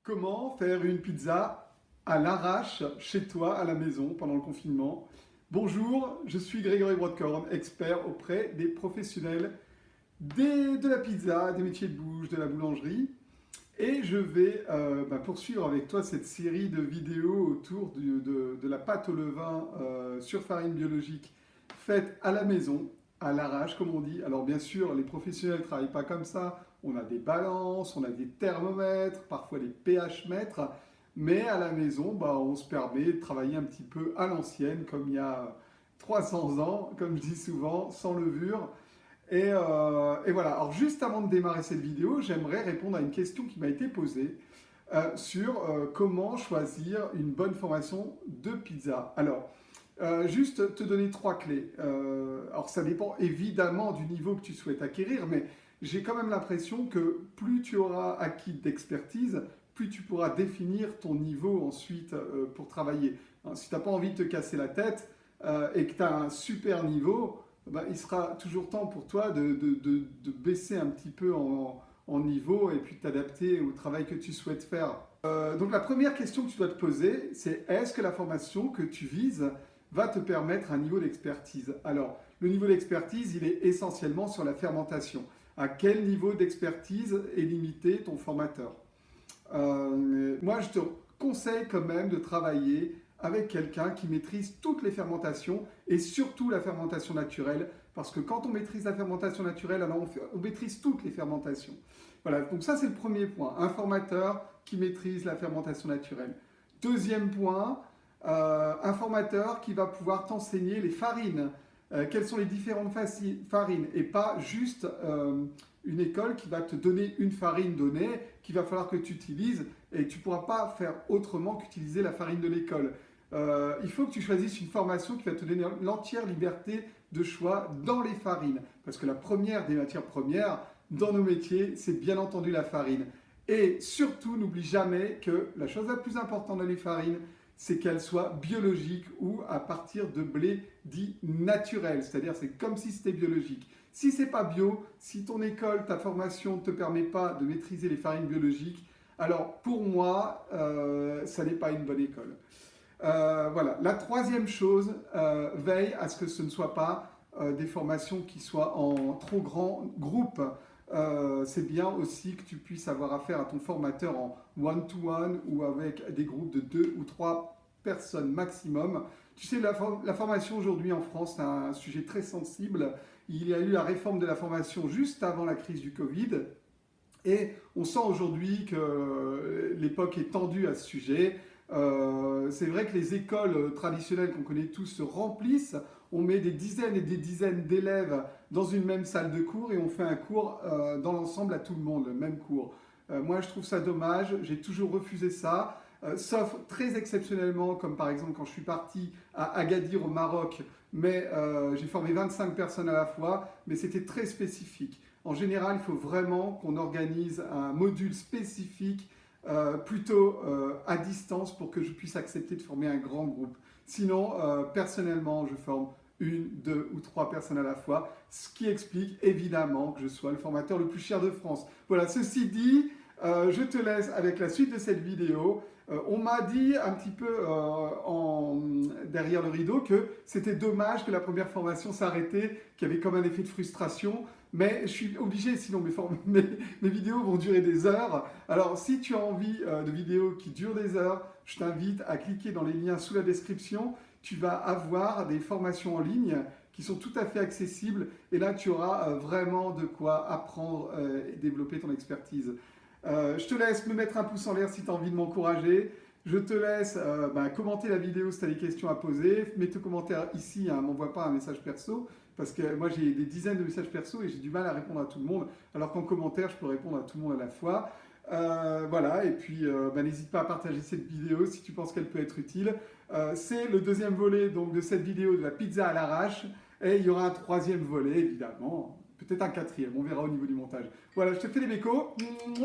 Comment faire une pizza à l'arrache chez toi à la maison pendant le confinement? Bonjour, je suis Grégory Broadcorn, expert auprès des professionnels de la pizza, des métiers de bouche, de la boulangerie. Et je vais poursuivre avec toi cette série de vidéos autour de la pâte au levain sur farine biologique faite à la maison, à l'arrache comme on dit. Alors bien sûr, les professionnels ne travaillent pas comme ça. On a des balances, on a des thermomètres, parfois des pH mètres. Mais à la maison, on se permet de travailler un petit peu à l'ancienne, comme il y a 300 ans, comme je dis souvent, sans levure. Et voilà, alors juste avant de démarrer cette vidéo, j'aimerais répondre à une question qui m'a été posée sur comment choisir une bonne formation de pizza. Alors, juste te donner trois clés. Alors ça dépend évidemment du niveau que tu souhaites acquérir, mais j'ai quand même l'impression que plus tu auras acquis d'expertise, plus tu pourras définir ton niveau ensuite pour travailler. Hein, si tu n'as pas envie de te casser la tête et que tu as un super niveau, il sera toujours temps pour toi de baisser un petit peu en niveau et puis de t'adapter au travail que tu souhaites faire. Donc la première question que tu dois te poser, c'est est-ce que la formation que tu vises va te permettre un niveau d'expertise? Alors, le niveau d'expertise, il est essentiellement sur la fermentation. À quel niveau d'expertise est limité ton formateur? Moi, je te conseille quand même de travailler avec quelqu'un qui maîtrise toutes les fermentations et surtout la fermentation naturelle, parce que quand on maîtrise la fermentation naturelle, alors on maîtrise toutes les fermentations. Voilà, donc ça c'est le premier point, un formateur qui maîtrise la fermentation naturelle. Deuxième point, un formateur qui va pouvoir t'enseigner les farines, quelles sont les différentes farines, et pas juste une école qui va te donner une farine donnée qu'il va falloir que tu utilises et tu ne pourras pas faire autrement qu'utiliser la farine de l'école. Il faut que tu choisisses une formation qui va te donner l'entière liberté de choix dans les farines. Parce que la première des matières premières dans nos métiers, c'est bien entendu la farine. Et surtout, n'oublie jamais que la chose la plus importante dans les farines, c'est qu'elles soient biologiques ou à partir de blé dit naturel. C'est-à-dire, c'est comme si c'était biologique. Si c'est pas bio, si ton école, ta formation ne te permet pas de maîtriser les farines biologiques, alors pour moi, ça n'est pas une bonne école. Voilà. La troisième chose, veille à ce que ce ne soit pas des formations qui soient en trop grand groupe. C'est bien aussi que tu puisses avoir affaire à ton formateur en one-to-one ou avec des groupes de 2 ou 3 personnes maximum. Tu sais, la formation aujourd'hui en France, c'est un sujet très sensible. Il y a eu la réforme de la formation juste avant la crise du Covid. Et on sent aujourd'hui que l'époque est tendue à ce sujet. C'est vrai que les écoles traditionnelles qu'on connaît tous se remplissent. On met des dizaines et des dizaines d'élèves dans une même salle de cours et on fait un cours dans l'ensemble à tout le monde, le même cours. Moi, je trouve ça dommage. J'ai toujours refusé ça. Sauf très exceptionnellement, comme par exemple quand je suis parti à Agadir au Maroc, mais j'ai formé 25 personnes à la fois, mais c'était très spécifique. En général, il faut vraiment qu'on organise un module spécifique plutôt à distance pour que je puisse accepter de former un grand groupe. Sinon, personnellement, je forme une, deux ou trois personnes à la fois, ce qui explique évidemment que je sois le formateur le plus cher de France. Voilà, ceci dit, je te laisse avec la suite de cette vidéo. On m'a dit un petit peu derrière le rideau que c'était dommage que la première formation s'arrêtait, qu'il y avait comme un effet de frustration, mais je suis obligé, sinon mes vidéos vont durer des heures. Alors si tu as envie de vidéos qui durent des heures, je t'invite à cliquer dans les liens sous la description. Tu vas avoir des formations en ligne qui sont tout à fait accessibles et là tu auras vraiment de quoi apprendre et développer ton expertise. Je te laisse me mettre un pouce en l'air si tu as envie de m'encourager. Je te laisse commenter la vidéo si tu as des questions à poser. Mets tes commentaires ici, hein, m'envoie pas un message perso, parce que moi j'ai des dizaines de messages perso et j'ai du mal à répondre à tout le monde, alors qu'en commentaire je peux répondre à tout le monde à la fois. Voilà, et puis n'hésite pas à partager cette vidéo si tu penses qu'elle peut être utile. C'est le deuxième volet donc, de cette vidéo de la pizza à l'arrache, et il y aura un troisième volet évidemment. Peut-être un quatrième, on verra au niveau du montage. Voilà, je te fais des bécos.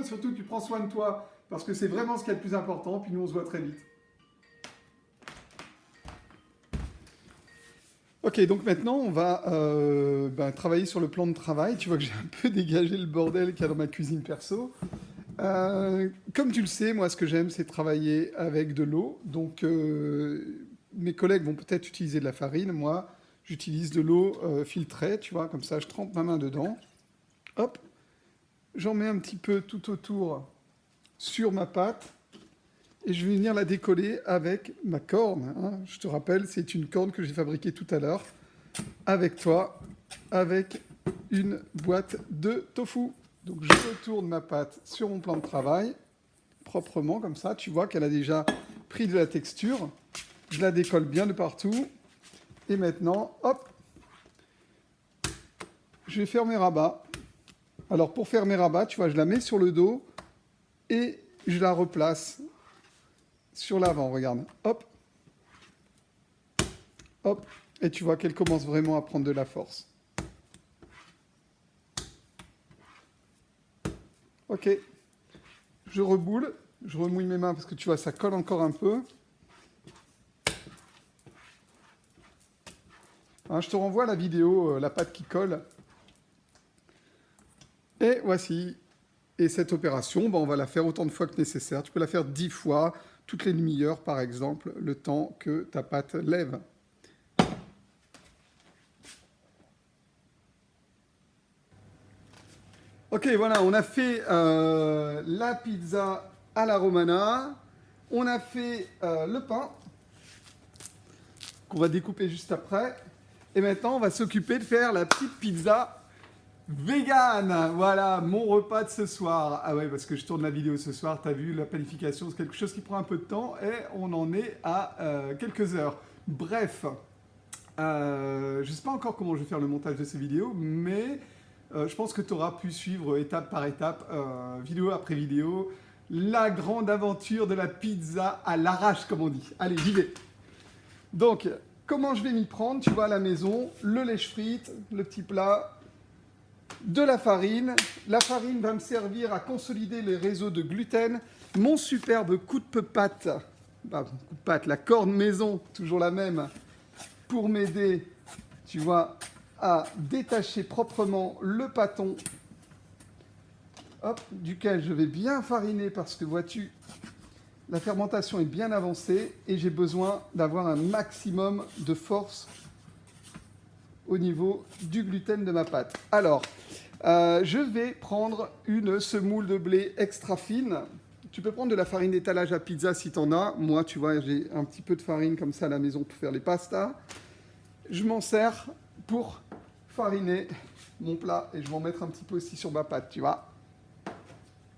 Surtout, tu prends soin de toi, parce que c'est vraiment ce qui est le plus important. Puis nous, on se voit très vite. Ok, donc maintenant, on va travailler sur le plan de travail. Tu vois que j'ai un peu dégagé le bordel qu'il y a dans ma cuisine perso. Comme tu le sais, moi, ce que j'aime, c'est travailler avec de l'eau. Donc, mes collègues vont peut-être utiliser de la farine. Moi, j'utilise de l'eau filtrée, tu vois, comme ça, je trempe ma main dedans. Hop, j'en mets un petit peu tout autour sur ma pâte et je vais venir la décoller avec ma corne, hein. Je te rappelle, c'est une corne que j'ai fabriquée tout à l'heure avec toi, avec une boîte de tofu. Donc je retourne ma pâte sur mon plan de travail, proprement comme ça. Tu vois qu'elle a déjà pris de la texture. Je la décolle bien de partout. Et maintenant, hop, je vais faire mes rabats. Alors pour faire mes rabats, tu vois, je la mets sur le dos et je la replace sur l'avant, regarde. Hop, hop. Et tu vois qu'elle commence vraiment à prendre de la force. Ok, je reboule, je remouille mes mains parce que tu vois, ça colle encore un peu. Hein, je te renvoie à la vidéo, la pâte qui colle. Et voici. Et cette opération, on va la faire autant de fois que nécessaire. Tu peux la faire 10 fois, toutes les demi-heures par exemple, le temps que ta pâte lève. Ok, voilà, on a fait la pizza à la romana. On a fait le pain, qu'on va découper juste après. Et maintenant, on va s'occuper de faire la petite pizza vegan. Voilà, mon repas de ce soir. Ah ouais, parce que je tourne la vidéo ce soir, t'as vu, la planification, c'est quelque chose qui prend un peu de temps et on en est à quelques heures. Bref, je ne sais pas encore comment je vais faire le montage de ces vidéos, mais je pense que tu auras pu suivre étape par étape, vidéo après vidéo, la grande aventure de la pizza à l'arrache, comme on dit. Allez, j'y vais. Donc, comment je vais m'y prendre? Tu vois, à la maison, le lèche-frites, le petit plat, de la farine. La farine va me servir à consolider les réseaux de gluten. Mon superbe coup de pâte, la corne maison, toujours la même, pour m'aider, tu vois, à détacher proprement le pâton, hop, duquel je vais bien fariner parce que, vois-tu, la fermentation est bien avancée et j'ai besoin d'avoir un maximum de force au niveau du gluten de ma pâte. Alors, je vais prendre une semoule de blé extra fine. Tu peux prendre de la farine d'étalage à pizza si tu en as. Moi, tu vois, j'ai un petit peu de farine comme ça à la maison pour faire les pastas. Je m'en sers pour fariner mon plat et je vais en mettre un petit peu aussi sur ma pâte, tu vois.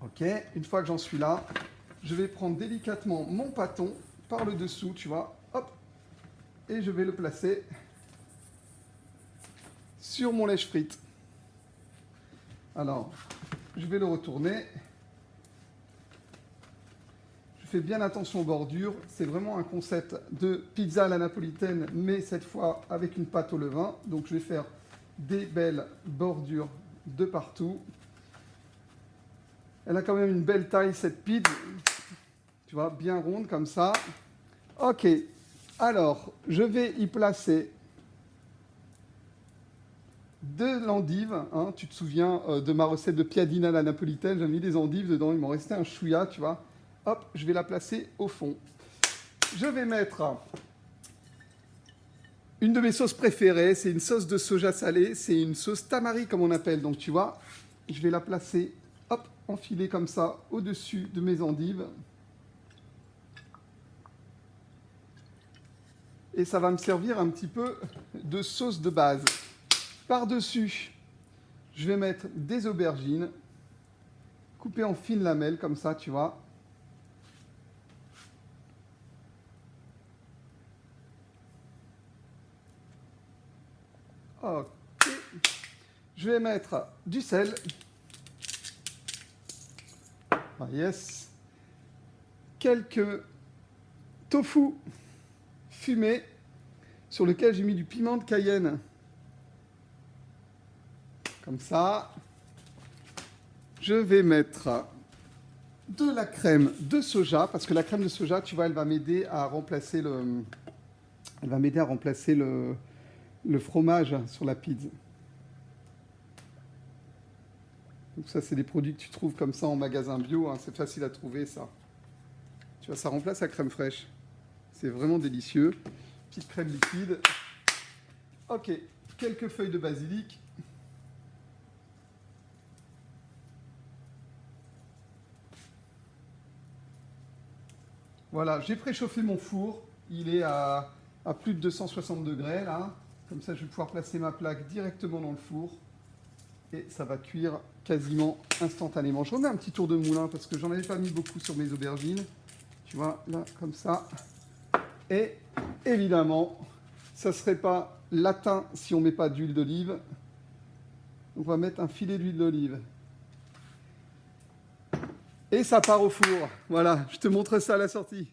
Ok, une fois que j'en suis là, je vais prendre délicatement mon pâton par le dessous, tu vois, hop, et je vais le placer sur mon lèche-frites. Alors, je vais le retourner. Je fais bien attention aux bordures. C'est vraiment un concept de pizza à la napolitaine, mais cette fois avec une pâte au levain. Donc, je vais faire des belles bordures de partout. Elle a quand même une belle taille, cette pizza. Tu vois, bien ronde comme ça. Ok, alors, je vais y placer de l'endive. Hein. Tu te souviens de ma recette de piadina à la napolitaine, j'ai mis des endives dedans, il m'en restait un chouïa, tu vois. Hop, je vais la placer au fond. Je vais mettre une de mes sauces préférées, c'est une sauce de soja salée, c'est une sauce tamari comme on appelle. Donc tu vois, je vais la placer, hop, enfilée comme ça, au-dessus de mes endives. Et ça va me servir un petit peu de sauce de base. Par-dessus, je vais mettre des aubergines, coupées en fines lamelles comme ça, tu vois. Ok. Je vais mettre du sel. Ah, yes. Quelques tofu fumés sur lequel j'ai mis du piment de Cayenne. Comme ça. Je vais mettre de la crème de soja, parce que la crème de soja, tu vois, elle va m'aider à remplacer le fromage sur la pizza. Donc ça, c'est des produits que tu trouves comme ça en magasin bio, hein. C'est facile à trouver, ça. Tu vois, ça remplace la crème fraîche. C'est vraiment délicieux. Petite crème liquide. Ok, quelques feuilles de basilic. Voilà, j'ai préchauffé mon four. Il est à plus de 260 degrés, là. Comme ça, je vais pouvoir placer ma plaque directement dans le four. Et ça va cuire quasiment instantanément. Je remets un petit tour de moulin parce que j'en avais pas mis beaucoup sur mes aubergines. Tu vois, là, comme ça. Et évidemment, ça ne serait pas latin si on ne met pas d'huile d'olive. On va mettre un filet d'huile d'olive. Et ça part au four. Voilà, je te montre ça à la sortie.